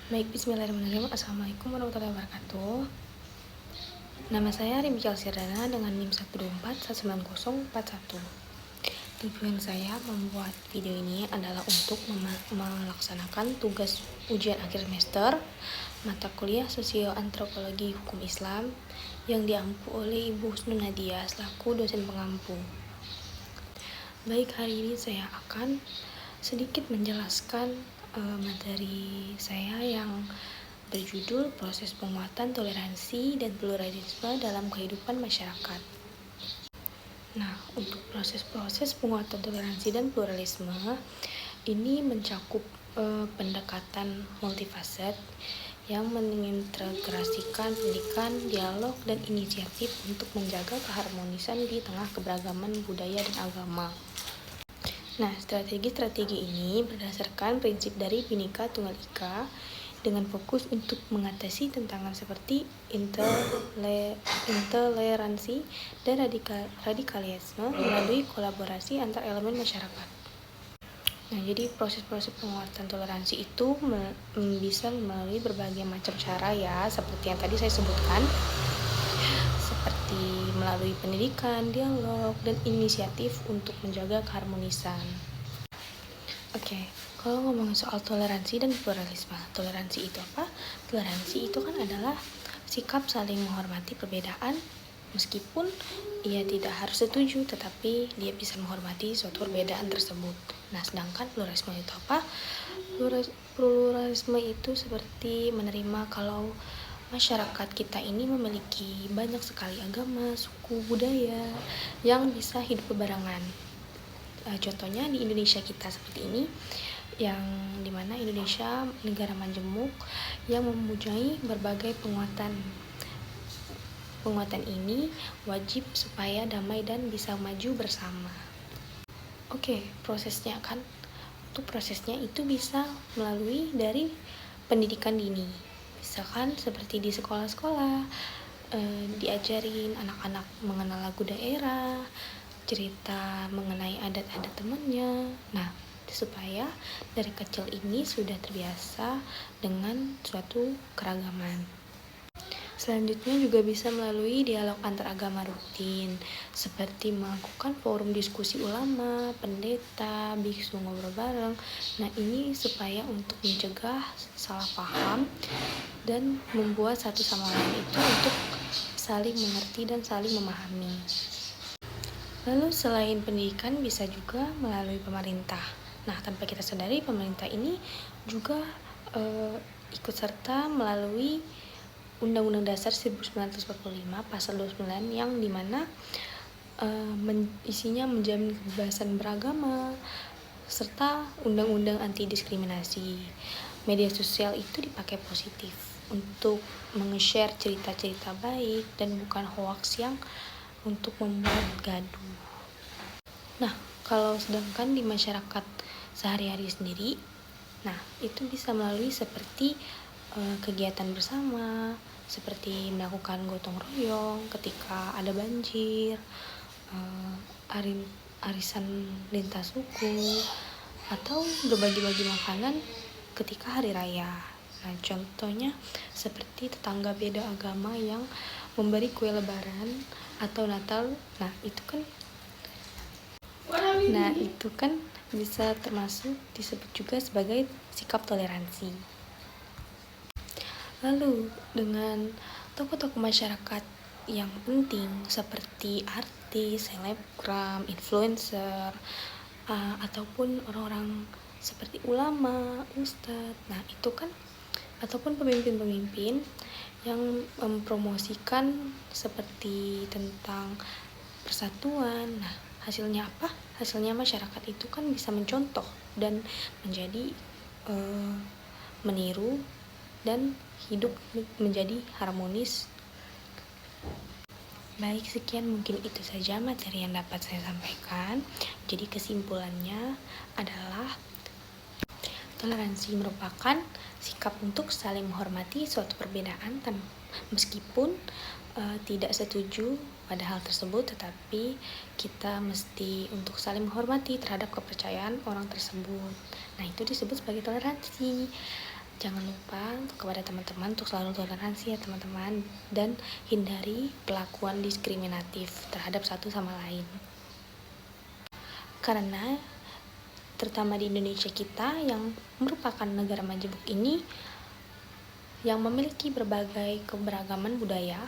Baik, bismillahirrahmanirrahim. Assalamualaikum warahmatullahi wabarakatuh. Nama saya Rimjal Sirdana dengan NIM 1241941. Tujuan saya membuat video ini adalah untuk melaksanakan tugas ujian akhir semester mata kuliah Sosio-Antropologi Hukum Islam yang diampu oleh Ibu Husnul Nadia selaku dosen pengampu. Baik, hari ini saya akan sedikit menjelaskan materi saya yang berjudul proses penguatan toleransi dan pluralisme dalam kehidupan masyarakat. Nah, untuk proses penguatan toleransi dan pluralisme ini mencakup pendekatan multifaset yang mengintegrasikan pendidikan, dialog, dan inisiatif untuk menjaga keharmonisan di tengah keberagaman budaya dan agama. Nah, strategi-strategi ini berdasarkan prinsip dari Bhinneka Tunggal Ika dengan fokus untuk mengatasi tantangan seperti intoleransi dan radikalisme melalui kolaborasi antar elemen masyarakat. Nah, jadi proses-proses penguatan toleransi itu bisa melalui berbagai macam cara ya, seperti yang tadi saya sebutkan, seperti melalui pendidikan, dialog, dan inisiatif untuk menjaga keharmonisan. Oke, kalau ngomongin soal toleransi dan pluralisme, toleransi itu apa? Toleransi itu kan adalah sikap saling menghormati perbedaan meskipun ia tidak harus setuju, tetapi dia bisa menghormati suatu perbedaan tersebut. Nah, sedangkan pluralisme itu apa? Pluralisme itu seperti menerima kalau masyarakat kita ini memiliki banyak sekali agama, suku, budaya yang bisa hidup berbarengan. Contohnya di Indonesia kita seperti ini, yang dimana Indonesia negara majemuk yang mempunyai berbagai penguatan ini wajib supaya damai dan bisa maju bersama. Oke, prosesnya kan, untuk prosesnya itu bisa melalui dari pendidikan dini. Misalkan seperti di sekolah-sekolah, diajarin anak-anak mengenal lagu daerah, cerita mengenai adat-adat temannya. Nah, supaya dari kecil ini sudah terbiasa dengan suatu keragaman. Selanjutnya juga bisa melalui dialog antar agama rutin, seperti melakukan forum diskusi ulama, pendeta, biksu ngobrol bareng. Nah, ini supaya untuk mencegah salah paham dan membuat satu sama lain itu untuk saling mengerti dan saling memahami. Lalu selain pendidikan bisa juga melalui pemerintah. Nah, tanpa kita sadari pemerintah ini juga ikut serta melalui Undang-Undang Dasar 1945 Pasal 29 yang dimana isinya menjamin kebebasan beragama serta Undang-Undang Anti Diskriminasi. Media sosial itu dipakai positif untuk menge-share cerita-cerita baik dan bukan hoaks yang untuk membuat gaduh. Nah, kalau sedangkan di masyarakat sehari-hari sendiri, nah itu bisa melalui seperti kegiatan bersama, seperti melakukan gotong royong ketika ada banjir, arisan lintas suku, atau berbagi-bagi makanan ketika hari raya. Nah, contohnya seperti tetangga beda agama yang memberi kue lebaran atau Natal. Nah, itu kan bisa termasuk disebut juga sebagai sikap toleransi. Lalu dengan tokoh-tokoh masyarakat yang penting seperti artis, selebgram, influencer, ataupun orang-orang seperti ulama, ustadz. Nah, itu kan ataupun pemimpin-pemimpin yang mempromosikan seperti tentang persatuan. Nah, hasilnya apa? Hasilnya masyarakat itu kan bisa mencontoh dan menjadi meniru dan hidup menjadi harmonis. Baik, sekian mungkin itu saja materi yang dapat saya sampaikan. Jadi kesimpulannya adalah toleransi merupakan sikap untuk saling menghormati suatu perbedaan meskipun tidak setuju pada hal tersebut, tetapi kita mesti untuk saling menghormati terhadap kepercayaan orang tersebut. Nah, itu disebut sebagai toleransi. Jangan lupa kepada teman-teman untuk selalu toleransi ya teman-teman, dan hindari perlakuan diskriminatif terhadap satu sama lain. Karena terutama di Indonesia kita yang merupakan negara majemuk ini yang memiliki berbagai keberagaman budaya,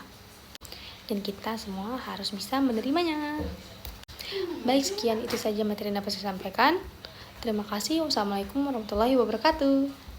dan kita semua harus bisa menerimanya. Baik, sekian itu saja materi yang dapat saya sampaikan. Terima kasih. Wassalamualaikum warahmatullahi wabarakatuh.